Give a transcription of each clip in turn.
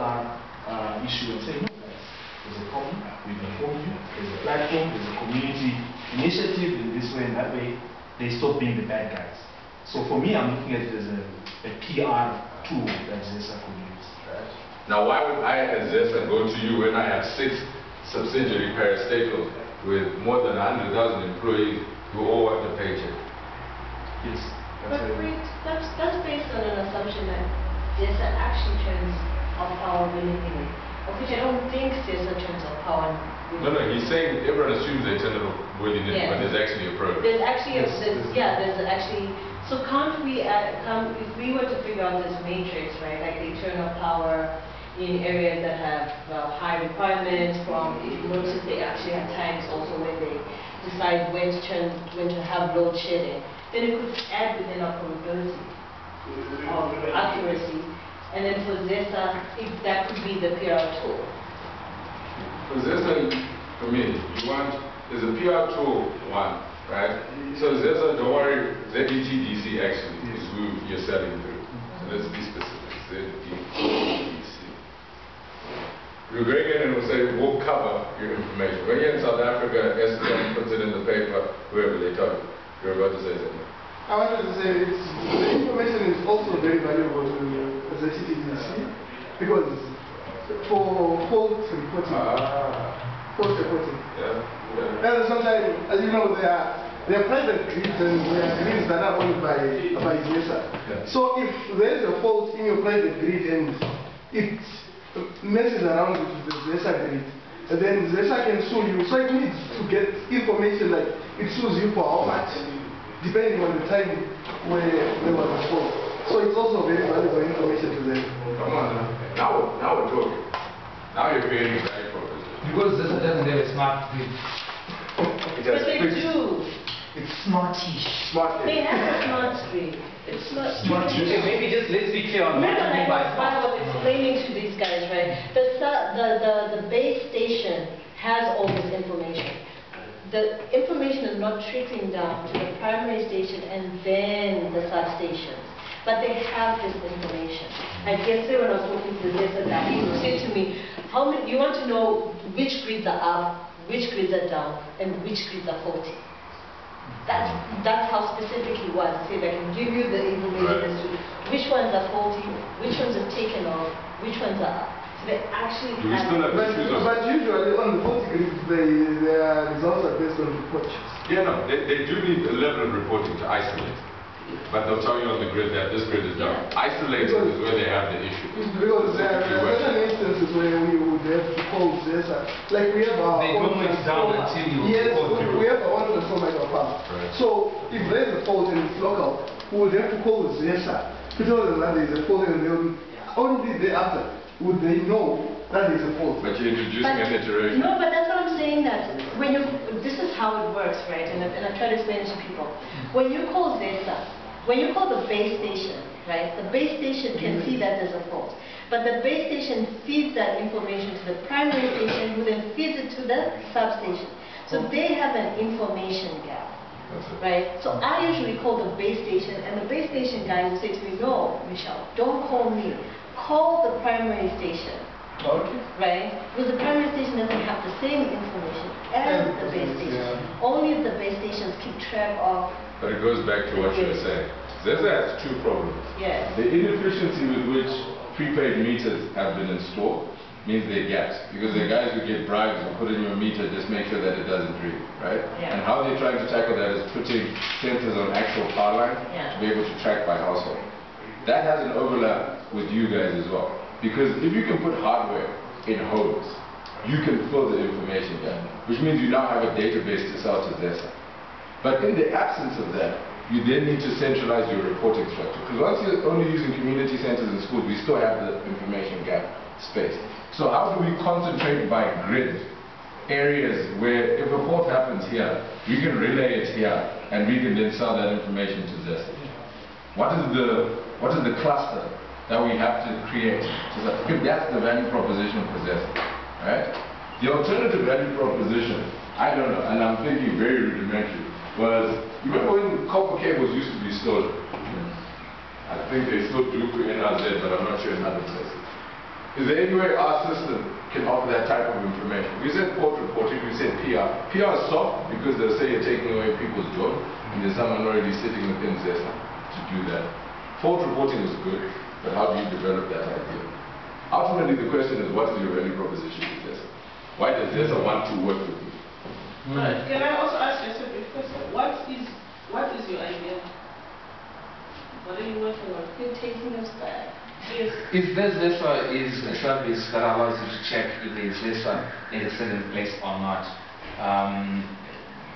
PR issue and say, no guys, there's a problem, we've informed you, there's a platform, there's a community initiative in this way and that way, they stop being the bad guys. So for me, I'm looking at it as a PR tool that ZESA could use. Right. Now why would I as ZESA go to you when I have 6 subsidiary parastatals with more than 100,000 employees who all want a paycheck? Yes. But that's based on an assumption that ZESA actually turns of power willingly, of which I don't think ZESA turns of power willingly. No, he's saying everyone assumes they turn it off willingly, but there's actually a program. There's actually there's actually, so can't we, if we were to figure out this matrix, right, like they turn off power in areas that have high requirements from, if you notice they actually have times also when they decide when to have load shedding, then it could add within our probability of accuracy. And then for ZESA, if that could be the PR tool. For ZESA, for me, there's a PR tool one, right? So ZESA, don't worry, ZETDC actually is who you're selling through. So let's be specific, ZETDC. We're going in and we'll say, we'll cover your information. When you're in South Africa, SDM puts it in the paper, whoever they tell you. You're about to say something. I wanted to say the information is also very valuable to the ZETDC because for fault reporting. And sometimes, as you know, there are private grids and there are grids that are owned by ZESA. Yeah. So if there is a fault in your private grid and it messes around with the ZESA grid, then ZESA can sue you. So it needs to get information like it sues you for how much, depending on the time where there was a fault. So it's also very valuable information to them. Come on now. Now we're talking. Now you're creating value proposition. Because this doesn't have a smart grid. But they do. It's smartish. They have a smart grid. It's smart. Okay, maybe just let's be clear on what you mean by I was explaining to these guys, right? The base station has all this information. The information is not trickling down to the primary station and then the substations. But they have this information. Like yesterday when I was talking to the guy, he said to me, you want to know which grids are up, which grids are down, and which grids are faulty. That's how specific he was. He said, I can give you the information as to which ones are faulty, which ones are taken off, which ones are up. So they actually Do we still have issues of... But usually on the faulty grids, their results are based on reports. Yeah, no, they do need a level of reporting to isolate. But they'll tell you on the grid that this grid is down. Isolated is where they have the issue. Because there are certain instances where we would have to call ZESA. Like we have our they don't make down until you we have our own transformer in our farm. Right. So if there is a fault and it's local, we would have to call ZESA to tell them that there is a fault, and only thereafter would they know that there is a fault. But you're introducing an iteration. No, but that's what I'm saying, that when this is how it works, right? And I try to explain it to people. When you call ZESA, when you call the base station, right, the base station can see that there's a fault. But the base station feeds that information to the primary station, who then feeds it to the substation. So they have an information gap, right? So I usually call the base station, and the base station guy will say to me, no, Michelle, don't call me. Call the primary station. Okay. Right? Because the primary station doesn't have the same information as the base station. Only the base stations keep track of. But it goes back to what you were saying. ZESA has 2 problems. Yes. The inefficiency with which prepaid meters have been installed means they're gaps. Because the guys who get bribes and put in your meter just make sure that it doesn't read, right? Yeah. And how they're trying to tackle that is putting sensors on actual power lines to be able to track by household. That has an overlap with you guys as well. Because if you can put hardware in homes, you can fill the information gap, which means you now have a database to sell to ZESA. But in the absence of that, you then need to centralize your reporting structure. Because once you're only using community centers in schools, we still have the information gap space. So how do we concentrate by grid areas where if a fault happens here, we can relay it here, and we can then sell that information to ZESA? What is the cluster that we have to create? If that's the value proposition for ZESA, right? The alternative value proposition, I don't know, and I'm thinking very rudimentary, was, you remember when copper cables used to be stolen? I think they still do for NRZ, but I'm not sure in other places. Is there any way our system can offer that type of information? We said port reporting, we said PR. PR is soft because they'll say you're taking away people's job and there's someone already sitting within ZESA to do that. Port reporting is good, but how do you develop that idea? Ultimately, the question is, what is your value proposition to ZESA? Why does ZESA want to work with you? Can I also ask you a separate question? What is your idea? What are you working on? You're taking us back. Yes. If there's ZESA is a service that allows you to check if there is ZESA in a certain place or not.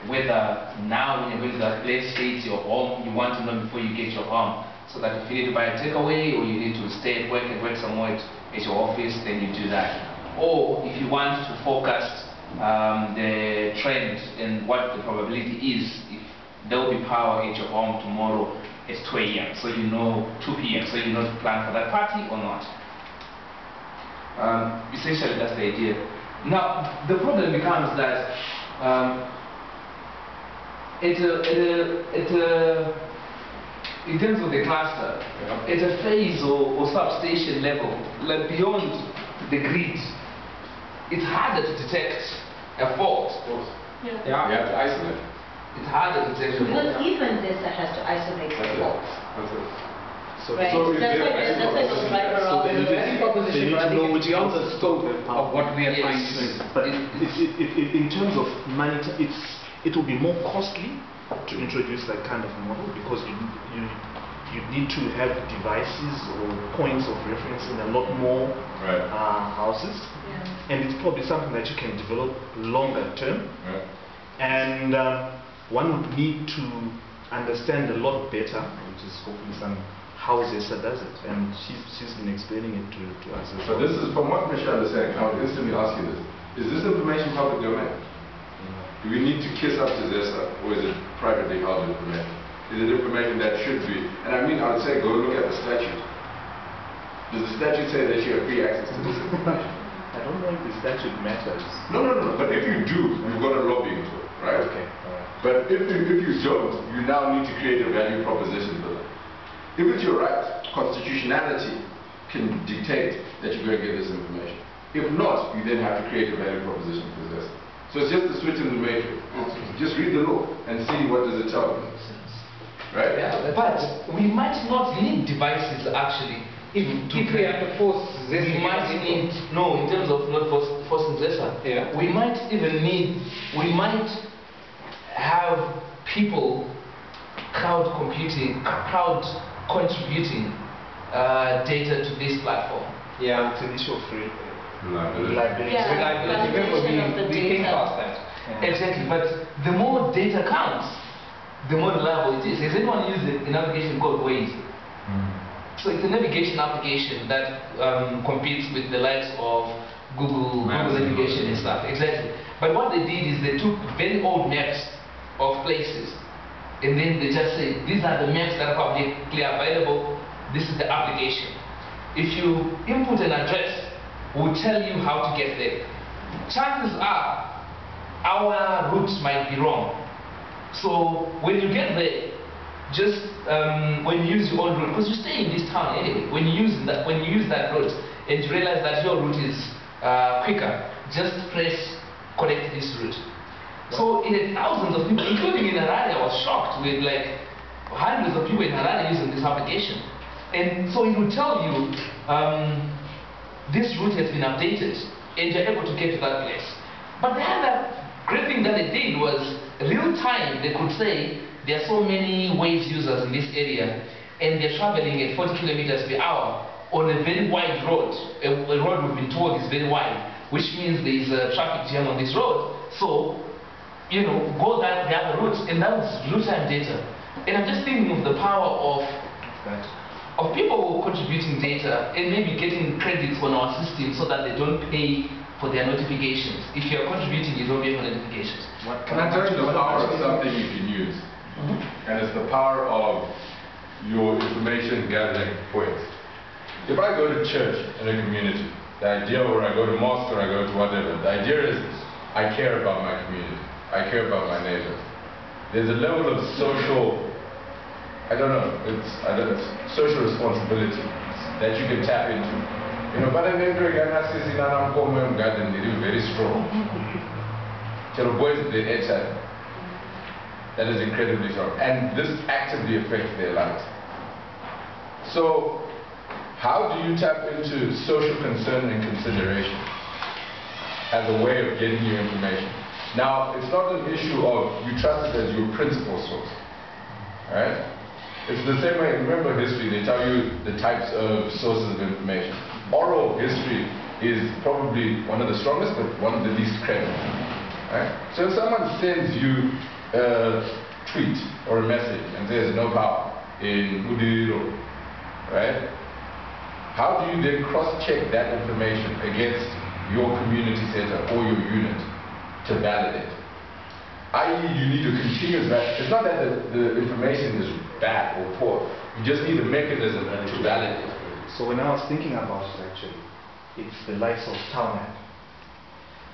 Whether now when you're going to that place, say it's your home, you want to know before you get your home. So that if you need to buy a takeaway or you need to stay at work and work somewhere at your office, then you do that. Or if you want to forecast the trend and what the probability is, if there will be power at your home tomorrow, it's 2 a.m. so you know 2 p.m. so you know to plan for that party or not. Essentially, that's the idea. Now, the problem becomes that in terms of the cluster, at a phase or substation level, like beyond the grid, it's harder to detect a fault. Yeah. You have to isolate. It's harder to detect a Because fault. even this has to isolate the faults. That's it. Right. So is That's there why value those drive around. The value proposition, but I think it's beyond the scope of what we are trying to do. But in terms of money, it will be more costly to introduce that kind of model because you need to have devices or points of reference in a lot more houses. Yeah. And it's probably something that you can develop longer term. Right. And one would need to understand a lot better, which is hopefully how ZESA does it. And she's been explaining it to us. So this is, from what Michelle is saying, I would instantly ask you this. Is this information public domain? Do we need to kiss up to ZESA, or is it privately held information? Is it information that should be, and I mean, I would say go look at the statute. Does the statute say that you have free access to this information? I don't know if the statute matters. No, but if you do, you've got a lobby into it, right? Okay. But if you don't, you now need to create a value proposition for that. If it's your right, constitutionality can dictate that you're going to get this information. If not, you then have to create a value proposition for this. So it's just a switch in the matrix. Just read the law and see what does it tell you. Right? Yeah, but we might not need devices actually. If we have to force this, we might need, no, in terms of not forcing ZESA, we might even need, we might have people crowd contributing data to this platform. Yeah, it's an issue of free. Reliability. Yeah, Remember, we came past that. Yeah. Exactly, but the more data counts, the more reliable it is. Has anyone used a navigation called Waze? So it's a navigation application that competes with the likes of Google navigation and stuff. Exactly. But what they did is they took very old maps of places and then they just say, these are the maps that are publicly available, this is the application. If you input an address, we'll tell you how to get there. Chances are, our routes might be wrong. So when you get there, just when you use your own route, because you stay in this town anyway, when you use that route and you realize that your route is quicker, just press connect this route. So it had thousands of people, including in Harare. I was shocked with like hundreds of people in Harare using this application. And so it will tell you this route has been updated and you're able to get to that place. But the other great thing that they did was real time. They could say there are so many Waze users in this area and they're traveling at 40 kilometers per hour on a very wide road. A road we've been told is very wide, which means there is a traffic jam on this road. So, you know, go down the other routes, and that was real-time data. And I'm just thinking of the power of people contributing data and maybe getting credits on our system so that they don't pay for their notifications. If you're contributing, you don't pay for notifications. Can I tell you the power of something you can use? And it's the power of your information gathering points. If I go to church in a community, the idea, or I go to mosque or I go to whatever, the idea is I care about my community. I care about my neighbors. There's a level of social, it's social responsibility that you can tap into. You know, but then garden is very strong. So boys they edge that is incredibly strong, and this actively affects their lives. So, how do you tap into social concern and consideration as a way of getting your information? Now, it's not an issue of you trust it as your principal source, right? It's the same way. Remember history; they tell you the types of sources of information. Oral history is probably one of the strongest, but one of the least credible. Right? So if someone sends you a tweet or a message and says no power in Udiro, right? How do you then cross-check that information against your community center or your unit to validate? I.e., you need a continuous validation. It's not that the information is bad or poor. You just need a mechanism to validate. So when I was thinking about it, actually, it's the likes of TownApp.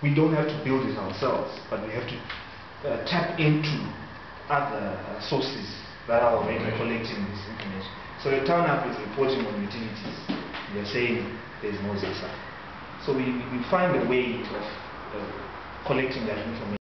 We don't have to build it ourselves, but we have to tap into other sources that are already collecting this information. So the TownApp is reporting on utilities. They're saying there's no ZESA. So we find a way of collecting that information.